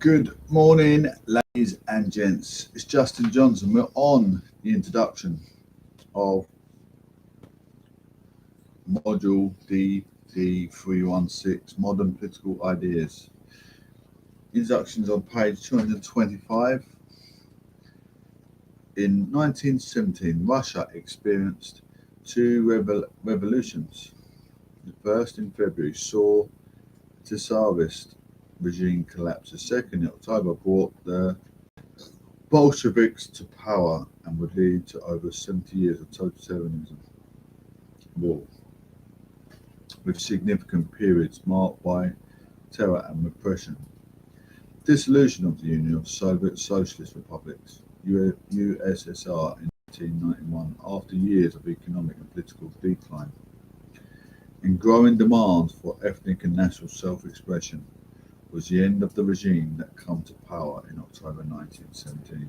Good morning, ladies and gents. It's Justin Johnson. We're on the introduction of module DD316, Modern Political Ideas. Introductions on page 225. In 1917, Russia experienced two revolutions. The first in February saw the Tsarist regime collapse. The second in October brought the Bolsheviks to power and would lead to over 70 years of totalitarianism war, with significant periods marked by terror and repression. Dissolution of the Union of Soviet Socialist Republics, USSR, in 1991, after years of economic and political decline, and growing demand for ethnic and national self-expression, was the end of the regime that came to power in October 1917.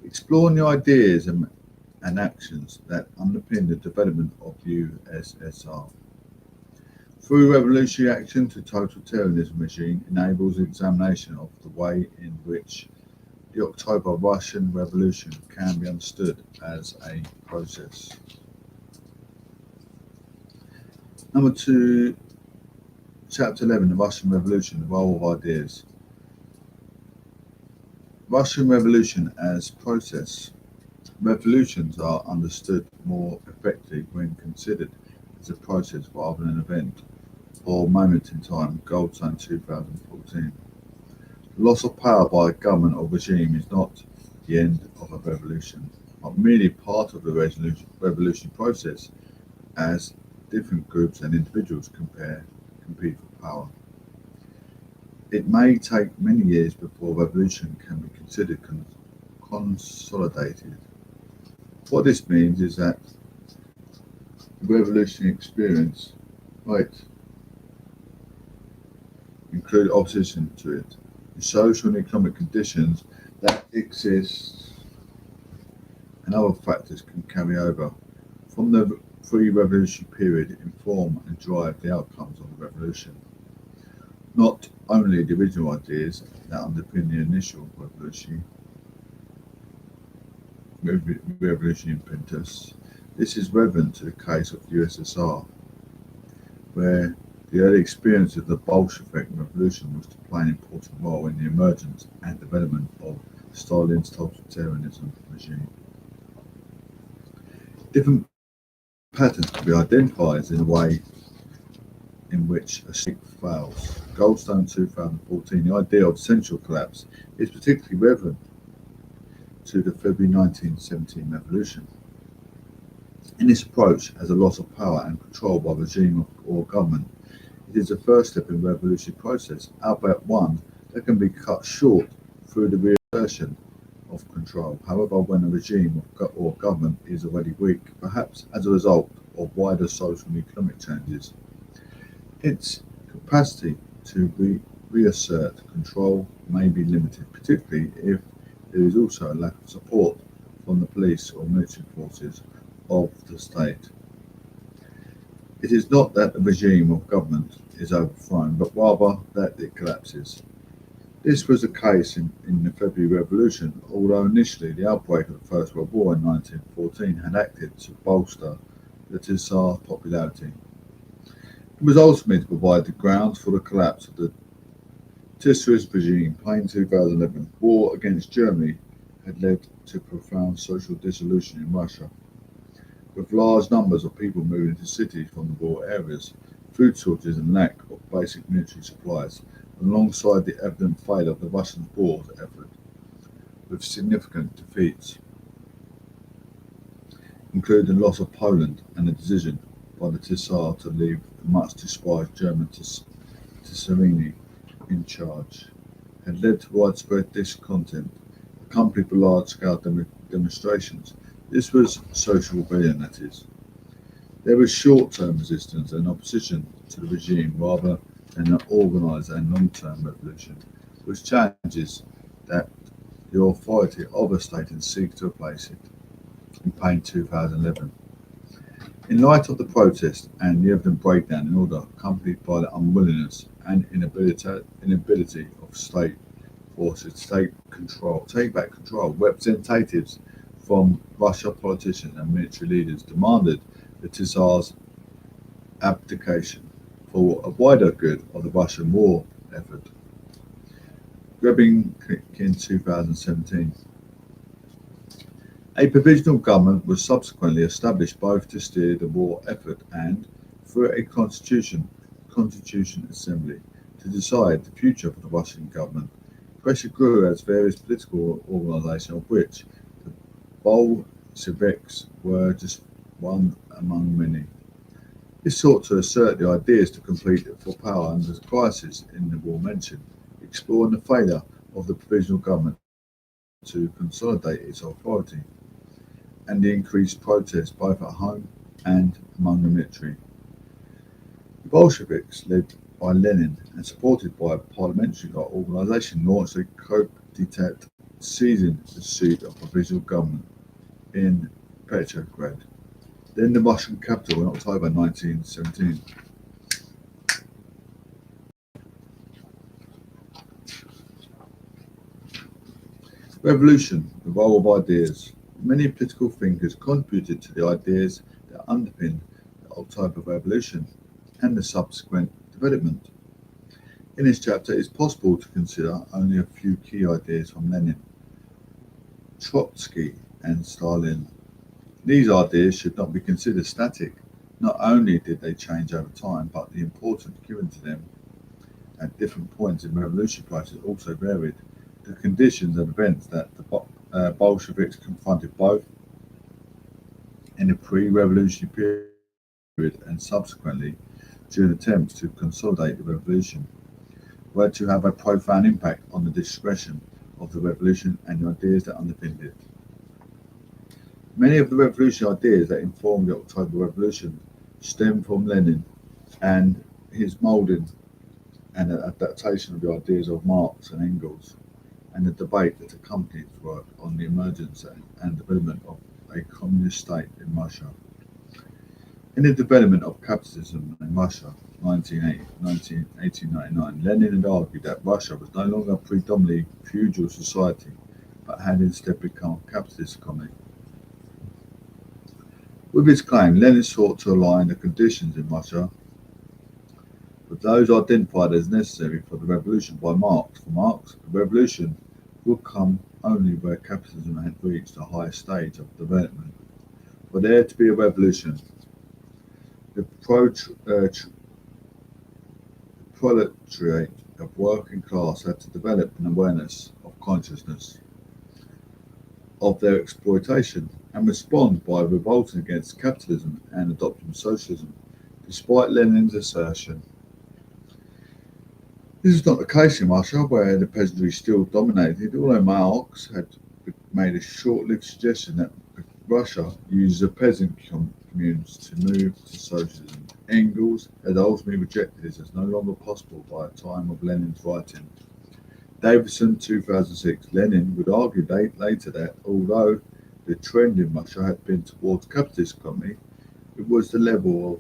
Exploring the ideas and actions that underpin the development of USSR. Through revolutionary action to totalitarianism regime enables examination of the way in which the October Russian Revolution can be understood as a process. Number 2, Chapter 11, the Russian Revolution, the role of ideas. Russian Revolution as process. Revolutions are understood more effectively when considered as a process rather than an event or moment in time. Goldstone, 2014. Loss of power by a government or regime is not the end of a revolution, but merely part of the revolution process as different groups and individuals compete for power. It may take many years before revolution can be considered consolidated. What this means is that the revolutionary experience might include opposition to it, the social and economic conditions that exist, and other factors can carry over from the pre-revolutionary period, inform and drive the outcomes of the revolution. Not only the original ideas that underpin the initial revolutionary impetus. This is relevant to the case of the USSR, where the early experience of the Bolshevik Revolution was to play an important role in the emergence and development of Stalin's totalitarianism regime. Different patterns can be identified in the way in which a state fails. Goldstone, 2014. The idea of central collapse is particularly relevant to the February 1917 revolution. In this approach, as a loss of power and control by regime or government, it is the first step in the revolutionary process, albeit one that can be cut short through the reassertion of control. However, when a regime or government is already weak, perhaps as a result of wider social and economic changes, its capacity to reassert control may be limited, particularly if there is also a lack of support from the police or military forces of the state. It is not that the regime of government is overthrown, but rather that it collapses. This was the case in the February Revolution, although initially the outbreak of the First World War in 1914 had acted to bolster the Tsar popularity. It was ultimately to provide the grounds for the collapse of the Tsarist regime. Plain 2011, war against Germany had led to profound social dissolution in Russia, with large numbers of people moving into cities from the war areas, food shortages and lack of basic military supplies, alongside the evident failure of the Russian war effort, with significant defeats, including the loss of Poland and the decision by the Tsar to leave the much despised German Tsarina in charge, had led to widespread discontent, accompanied by large-scale demonstrations. This was social rebellion, that is. There was short-term resistance and opposition to the regime rather than an organised and long-term revolution, which challenges that the authority of a state and seeks to replace it. In Payne 2011. In light of the protest and the evident breakdown in order, accompanied by the unwillingness and inability of state forces to take back control, representatives from Russia, politicians and military leaders demanded the Tsar's abdication for a wider good of the Russian war effort. Grabbing in 2017. A provisional government was subsequently established both to steer the war effort and, through a constitution assembly, to decide the future of the Russian government. Pressure grew as various political organisations, of which the Bolsheviks were just one among many. This sought to assert the ideas to compete for power under the crisis in the war mentioned, exploring the failure of the provisional government to consolidate its authority, and the increased protests both at home and among the military. The Bolsheviks, led by Lenin and supported by a parliamentary organisation, launched a coup d'etat, seizing the seat of provisional government in Petrograd, then the Russian capital, in October 1917. Revolution, the role of ideas. Many political thinkers contributed to the ideas that underpinned the October Revolution and the subsequent development. In this chapter, it is possible to consider only a few key ideas from Lenin, Trotsky, and Stalin. These ideas should not be considered static. Not only did they change over time, but the importance given to them at different points in the revolution process also varied. The conditions and events that the Bolsheviks confronted both in the pre-revolutionary period and subsequently during attempts to consolidate the revolution were to have a profound impact on the discretion of the revolution and the ideas that underpinned it. Many of the revolutionary ideas that informed the October Revolution stem from Lenin and his moulding and adaptation of the ideas of Marx and Engels, and the debate that accompanied his work on the emergence and development of a communist state in Russia. In the development of capitalism in Russia, 1899, Lenin had argued that Russia was no longer a predominantly feudal society, but had instead become a capitalist economy. With his claim, Lenin sought to align the conditions in Russia with those identified as necessary for the revolution by Marx. For Marx, the revolution would come only where capitalism had reached the highest stage of development. For there to be a revolution, the proletariat of working class had to develop an awareness of consciousness of their exploitation and respond by revolting against capitalism and adopting socialism, despite Lenin's assertion. This is not the case in Russia, where the peasantry still dominated, although Marx had made a short-lived suggestion that Russia uses the peasant communes to move to socialism. Engels had ultimately rejected this as no longer possible by the time of Lenin's writing. Davidson, 2006. Lenin would argue later that although the trend in Russia had been towards capitalist economy, it was the level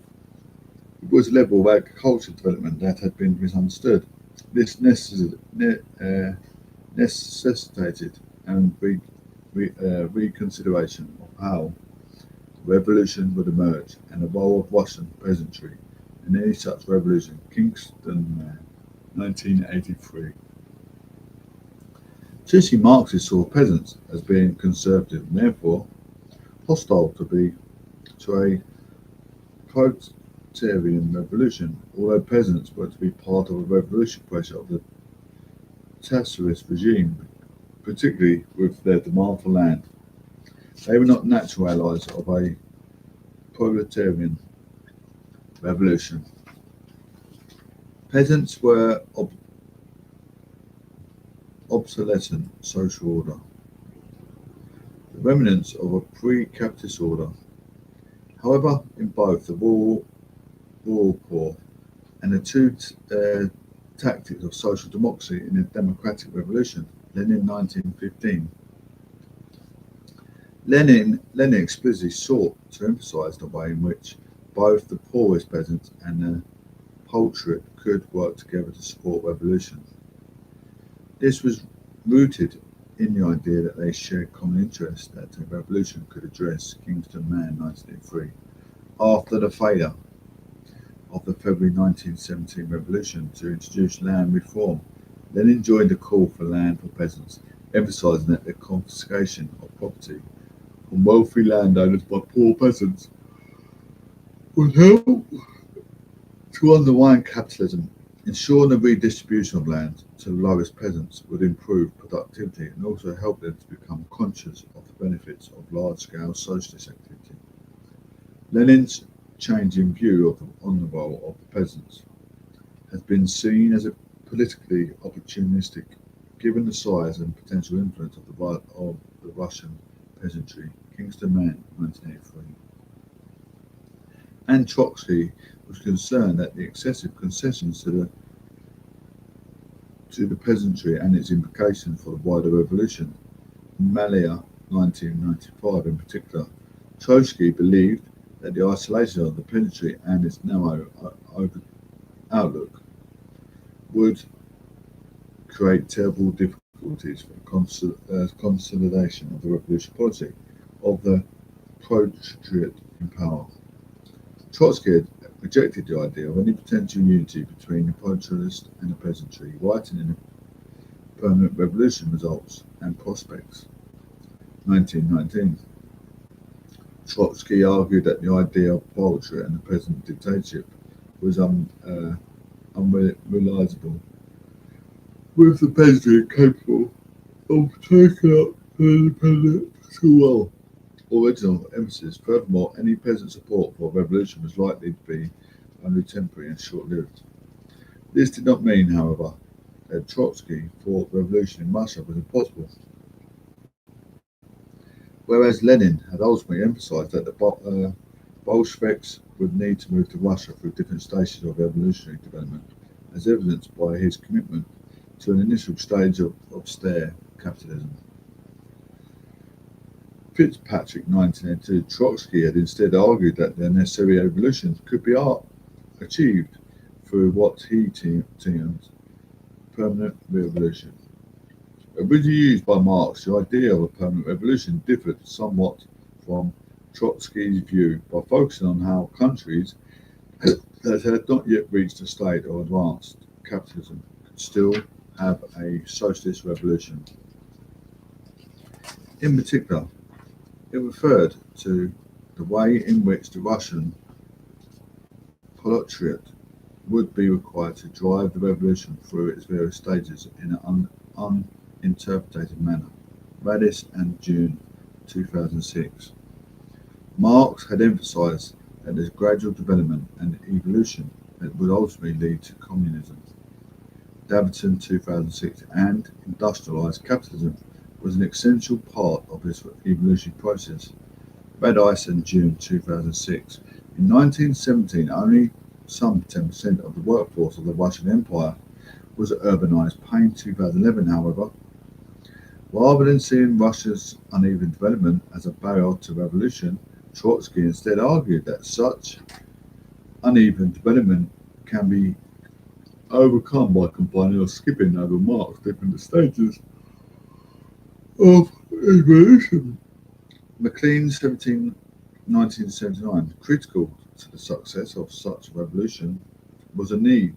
of agricultural development that had been misunderstood. This necessitated and reconsideration of how revolution would emerge and the role of Russian peasantry in any such revolution. Kingston, 1983. Traditionally, Marxists saw peasants as being conservative and therefore hostile to a proletarian revolution, although peasants were to be part of a revolution pressure of the Tsarist regime, particularly with their demand for land. They were not natural allies of a proletarian revolution. Peasants were obsolescent social order, the remnants of a pre-capitalist order. However, in both the rural poor and the two tactics of social democracy in the democratic revolution, Lenin 1915, Lenin explicitly sought to emphasize the way in which both the poorest peasants and the proletariat could work together to support revolution. This was rooted in the idea that they shared common interests that a revolution could address Kingston Man 1983. After the failure of the February 1917 revolution to introduce land reform, Lenin joined the call for land for peasants, emphasizing that the confiscation of property from wealthy landowners by poor peasants would help to undermine capitalism. Ensuring the redistribution of land to the lowest peasants would improve productivity and also help them to become conscious of the benefits of large-scale socialist activity. Lenin's change in view on the role of the peasants has been seen as a politically opportunistic, given the size and potential influence of the Russian peasantry. Kingston Man, 1983. And Trotsky was concerned that the excessive concessions to the peasantry and its implications for the wider revolution. Malia, 1995 in particular. Trotsky believed that the isolation of the peasantry and its narrow outlook would create terrible difficulties for the consolidation of the revolution policy of the proletariat in power. Trotsky had rejected the idea of any potential unity between the proletariat and the peasantry, writing in the Permanent Revolution Results and Prospects, 1919. Trotsky argued that the idea of proletariat and the peasant dictatorship was unrealizable, with the peasantry capable of taking up the independent political original emphasis. Furthermore, any peasant support for a revolution was likely to be only temporary and short-lived. This did not mean, however, that Trotsky thought revolution in Russia was impossible. Whereas Lenin had ultimately emphasized that the Bolsheviks would need to move to Russia through different stages of revolutionary development, as evidenced by his commitment to an initial stage of austere capitalism. Fitzpatrick, 1982, Trotsky had instead argued that the necessary evolutions could be achieved through what he termed permanent revolution. Originally used by Marx, the idea of a permanent revolution differed somewhat from Trotsky's view by focusing on how countries that had not yet reached a state of advanced capitalism could still have a socialist revolution. In particular, it referred to the way in which the Russian proletariat would be required to drive the revolution through its various stages in an uninterpreted manner. Radis and June 2006. Marx had emphasized that this gradual development and evolution that would ultimately lead to communism. Davidson, 2006, and industrialized capitalism was an essential part of this evolutionary process. Radis and June 2006. In 1917, only some 10% of the workforce of the Russian Empire was urbanized. Payne, 2011, however, rather than seeing Russia's uneven development as a barrier to revolution, Trotsky instead argued that such uneven development can be overcome by combining or skipping over Marx's different stages of evolution. Maclean, 1979, critical to the success of such a revolution was a need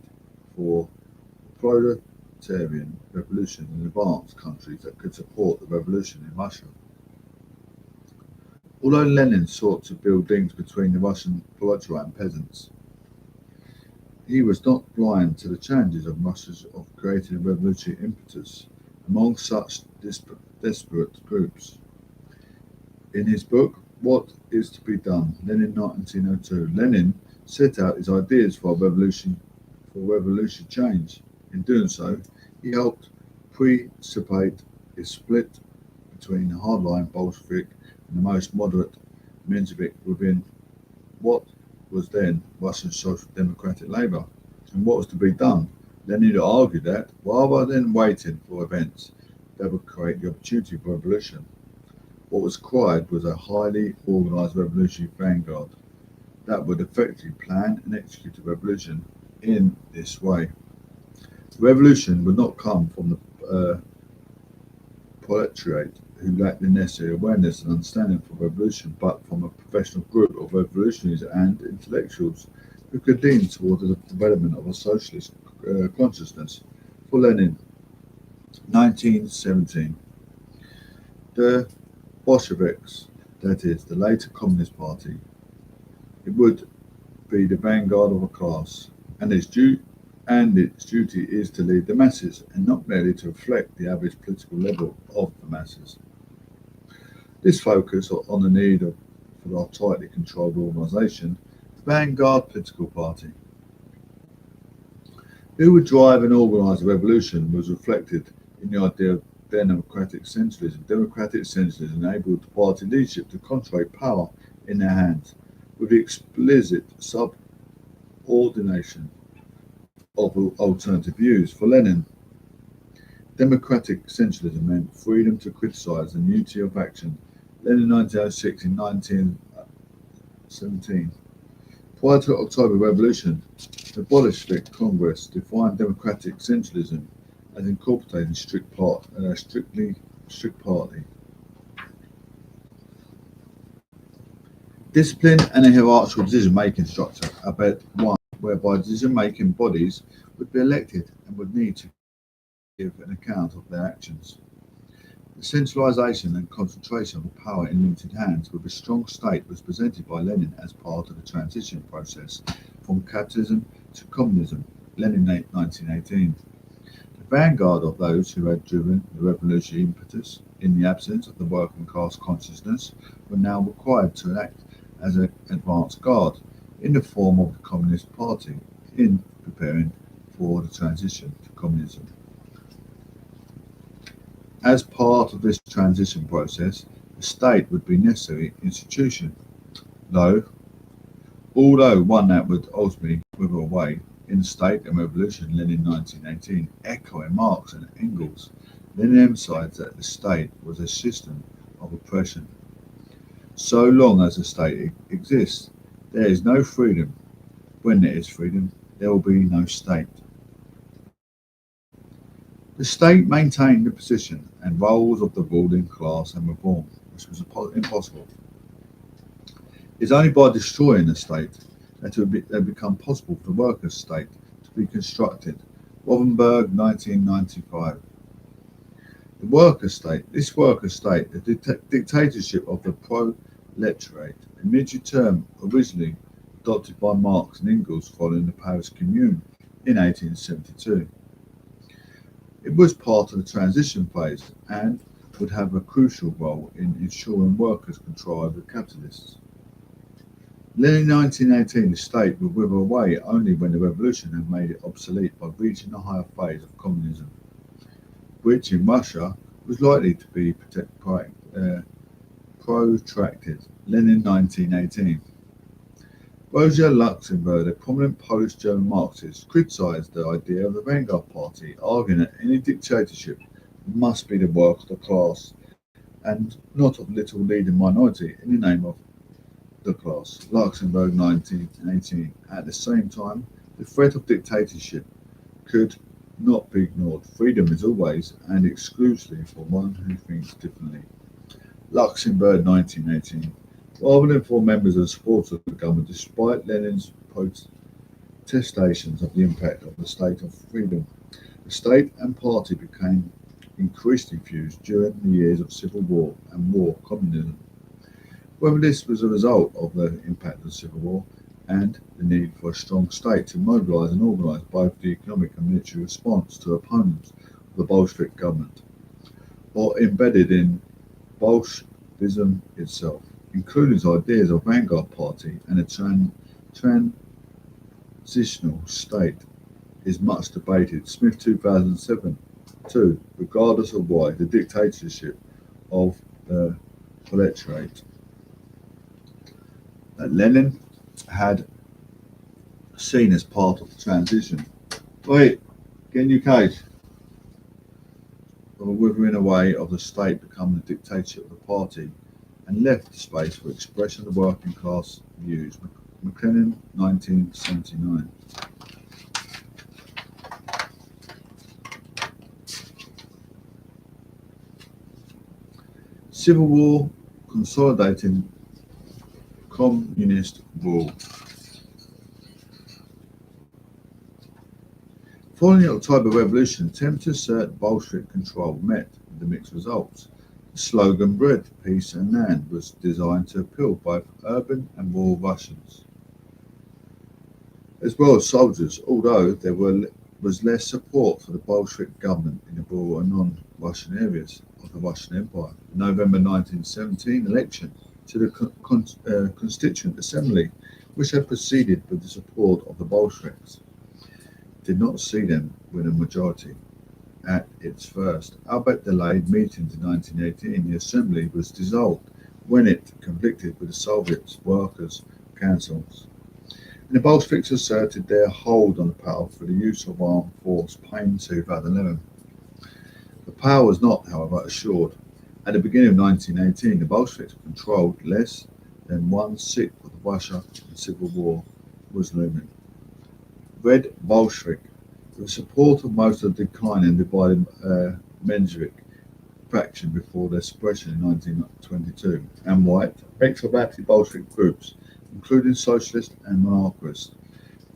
for proletarian revolution in advanced countries that could support the revolution in Russia. Although Lenin sought to build links between the Russian proletariat and peasants, he was not blind to the challenges of Russia's of creating a revolutionary impetus among such desperate groups. In his book, What is to be Done, Lenin, 1902, Lenin set out his ideas for revolution change. In doing so, he helped precipitate a split between the hardline Bolshevik and the most moderate Menshevik within what was then Russian Social Democratic Labour. And what was to be done? Lenin argued that, rather than waiting for events that would create the opportunity for revolution, What was required was a highly organised revolutionary vanguard that would effectively plan and execute a revolution in this way. The revolution would not come from the proletariat who lacked the necessary awareness and understanding for revolution, but from a professional group of revolutionaries and intellectuals who could lean toward the development of a socialist consciousness. For Lenin, 1917, the Bolsheviks, that is, the later Communist Party, it would be the vanguard of a class, and its duty is to lead the masses, and not merely to reflect the average political level of the masses. This focus on the need for a tightly controlled organisation, the vanguard political party, who would drive and organise a revolution, was reflected in the idea of democratic centralism. Democratic centralism enabled the party leadership to concentrate power in their hands, with the explicit subordination of alternative views. For Lenin, democratic centralism meant freedom to criticise and unity of action. Lenin, 1906 and 1917. Prior to the October Revolution, the Bolshevik Congress defined democratic centralism as incorporating strict party discipline and a hierarchical decision-making structure, about one whereby decision-making bodies would be elected and would need to give an account of their actions. The centralisation and concentration of power in limited hands with a strong state was presented by Lenin as part of the transition process from capitalism to communism. Lenin, 1918. The vanguard of those who had driven the revolutionary impetus in the absence of the working class consciousness were now required to act as an advance guard in the form of the Communist Party in preparing for the transition to communism. As part of this transition process, the state would be a necessary institution, although one that would ultimately wither away. In the State and Revolution, Lenin, 1918, echoing Marx and Engels, Lenin emphasized that the state was a system of oppression. So long as the state exists, there is no freedom. When there is freedom, there will be no state. The state maintained the position and roles of the ruling class and reform, which was impossible. It is only by destroying the state that it would become possible for the workers' state to be constructed. Rothenberg, 1995. The workers' state, the dictatorship of the proletariat, a military term originally adopted by Marx and Engels following the Paris Commune in 1872. It was part of the transition phase and would have a crucial role in ensuring workers control with capitalists. Lenin, 1918, the state would wither away only when the revolution had made it obsolete by reaching the higher phase of communism, which in Russia was likely to be protracted. Lenin, 1918. Rosa Luxemburg, a prominent Polish-German Marxist, criticised the idea of the vanguard party, arguing that any dictatorship must be the work of the class and not of little leading minority in the name of the class. Luxemburg, 1918. At the same time, the threat of dictatorship could not be ignored. Freedom is always and exclusively for one who thinks differently. Luxemburg, 1918. Rather than for members of the support of the government, despite Lenin's protestations of the impact of the state of freedom, the state and party became increasingly fused during the years of civil war and war communism. Whether this was a result of the impact of the Civil War and the need for a strong state to mobilise and organise both the economic and military response to opponents of the Bolshevik government, or embedded in Bolshevism itself, including its ideas of vanguard party and a transitional state, is much debated. Smith, 2007. 2. Regardless of why, the dictatorship of the proletariat that Lenin had seen as part of the transition. Wait, get in your cage. withering away of the state becoming the dictatorship of the party, and left space for expression of the working class views. McLennan, 1979. Civil War consolidating communist rule. Following the October Revolution, attempts to assert Bolshevik control met with the mixed results. The slogan "Bread, Peace and Land" was designed to appeal both urban and rural Russians, as well as soldiers, although there was less support for the Bolshevik government in the rural and non-Russian areas of the Russian Empire. The November 1917 election to the Constituent Assembly, which had proceeded with the support of the Bolsheviks, did not see them win a majority. At its first, albeit delayed, meetings in 1918, the Assembly was dissolved when it conflicted with the Soviet Workers' Councils. And the Bolsheviks asserted their hold on the power through the use of armed force, Pain 2011. The power was not, however, assured. At the beginning of 1918, the Bolsheviks controlled less than 1/6 of Russia, and civil war was looming. Red Bolshevik, with the support of most of the declining and divided Menshevik faction before their suppression in 1922, and white, ex-Bolshevik Bolshevik groups, including socialist and monarchist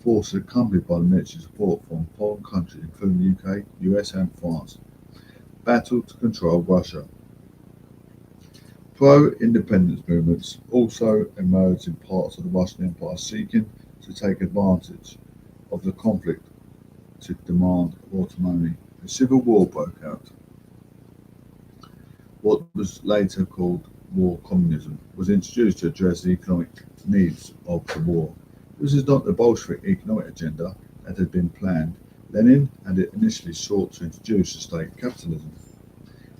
forces accompanied by the military support from foreign countries, including the UK, US and France, battled to control Russia. Pro-independence movements also emerged in parts of the Russian Empire, seeking to take advantage of the conflict to demand autonomy. A civil war broke out. What was later called war communism was introduced to address the economic needs of the war. This is not the Bolshevik economic agenda that had been planned. Lenin had initially sought to introduce state capitalism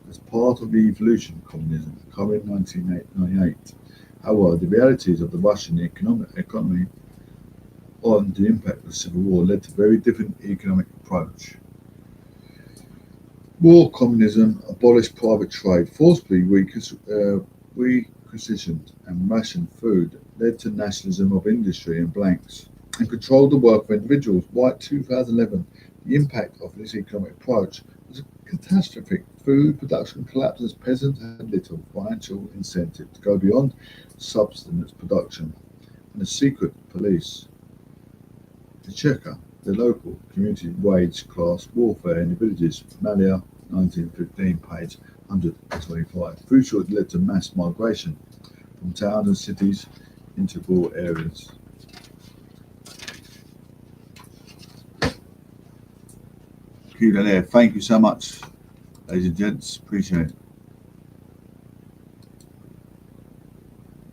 as part of the evolution of communism, coming in 1998. However, the realities of the Russian economy on the impact of the Civil War led to a very different economic approach. War communism abolished private trade, forcibly requisitioned and rationed food, led to nationalism of industry and blanks, and controlled the work of individuals. White 2011, the impact of this economic approach was catastrophic. Food production collapsed as peasants had little financial incentive to go beyond subsistence production, and the secret police, the Cheka, the local community waged class warfare in the villages. Malia, 1915, page 125. Food shortage led to mass migration from towns and cities into rural areas. Keep that there. Thank you so much, ladies and gents. Appreciate it.